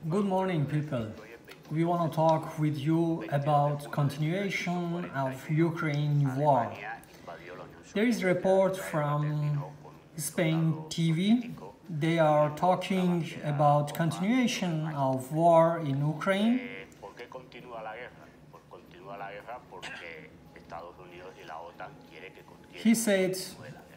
Good morning, people. We want to talk with you about continuation of Ukraine war. There is a report from Spain TV. They are talking about continuation of war in Ukraine. He said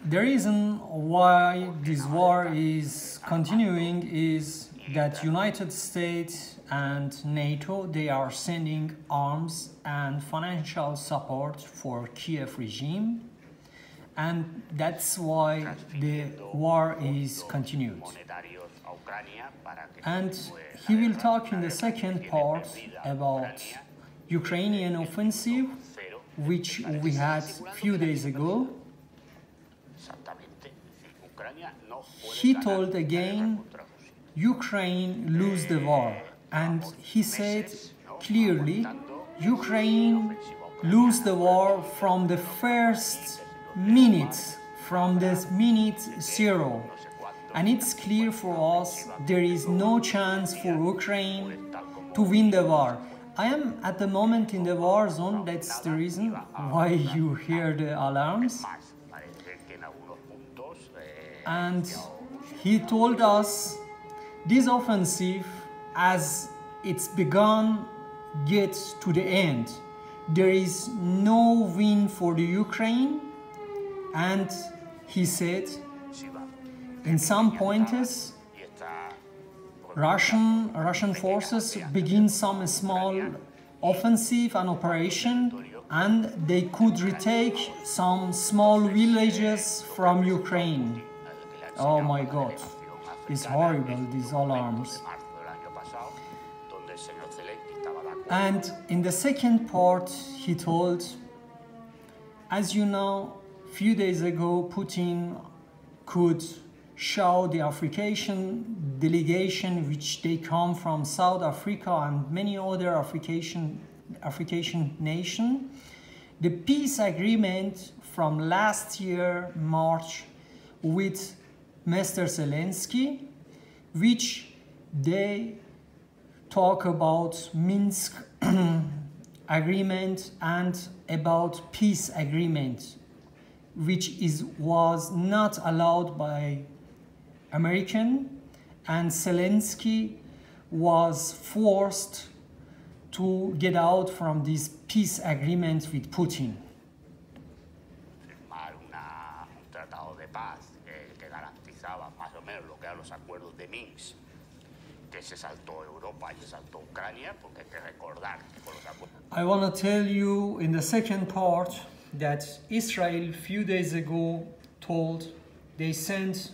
the reason why this war is continuing is that United States and NATO, they are sending arms and financial support for Kiev regime, and that's why the war is continued. And he will talk in the second part about Ukrainian offensive, which we had a few days ago. He told again Ukraine lose the war, and he said clearly Ukraine lose the war from the first minute, from this minute zero. And it's clear for us there is no chance for Ukraine to win the war. I am at the moment in the war zone, that's the reason why you hear the alarms. And he told us this offensive, as it's begun, gets to the end. There is no win for the Ukraine, and he said in some points Russian forces begin some small offensive and operation, and they could retake some small villages from Ukraine. Oh my God, it's horrible, these alarms. And in the second part, he told, as you know, a few days ago, Putin could show the African delegation, which they come from South Africa and many other African nations, the peace agreement from last year, March, with Mr. Zelensky, which they talk about Minsk agreement and about peace agreement, which was not allowed by American, and Zelensky was forced to get out from this peace agreement with Putin. Más o menos lo que eran los acuerdos de Minsk, que se saltó Europa y se saltó Ucrania, porque hay que recordar que con los acuerdos. I want to tell you in the second part that Israel a few days ago told they sent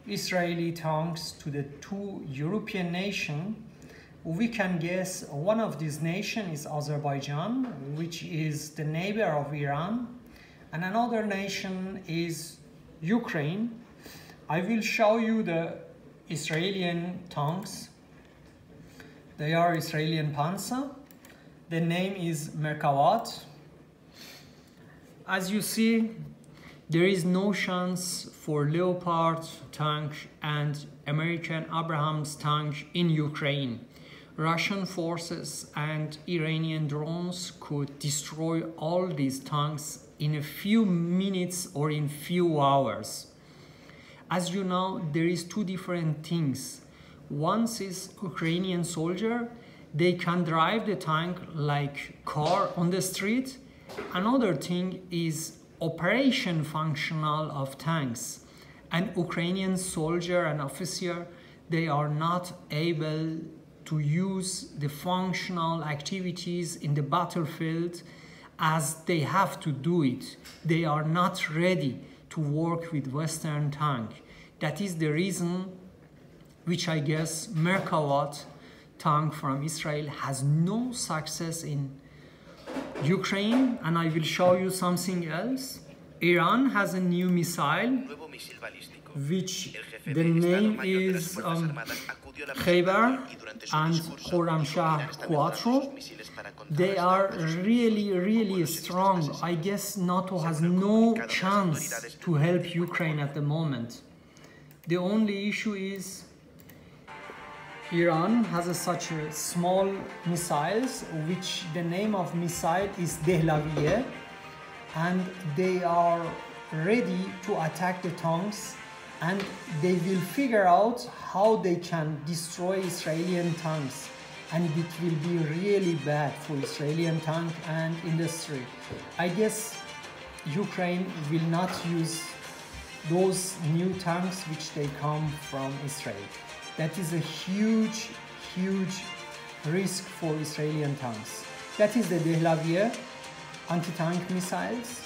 Israeli tanks to the two European nations. We can guess one of these nations is Azerbaijan, which is the neighbor of Iran, and another nation is Ukraine. I will show you the Israeli tanks. They are Israeli Panzer. The name is Merkavat. As you see, there is no chance for Leopard tank and American Abrams tank in Ukraine. Russian forces and Iranian drones could destroy all these tanks in a few minutes or in few hours. As you know, there is two different things. One is Ukrainian soldier, they can drive the tank like car on the street. Another thing is operation functional of tanks. An Ukrainian soldier and officer, they are not able to use the functional activities in the battlefield as they have to do it. They are not ready to work with Western tank. That is the reason which I guess Merkavat tank from Israel has no success in Ukraine, and I will show you something else. Iran has a new missile, which the name is Khaybar and Khorramshahr Quattro. They are really strong. I guess NATO has no chance to help Ukraine at the moment. The only issue is Iran has such small missiles, which the name of missile is Dehlaviye, and they are ready to attack the tanks, and they will figure out how they can destroy Israeli tanks, and it will be really bad for Israeli tank and industry. I guess Ukraine will not use those new tanks which they come from Israel. That is a huge risk for Israeli tanks. That is the Dehlaviye anti-tank missiles.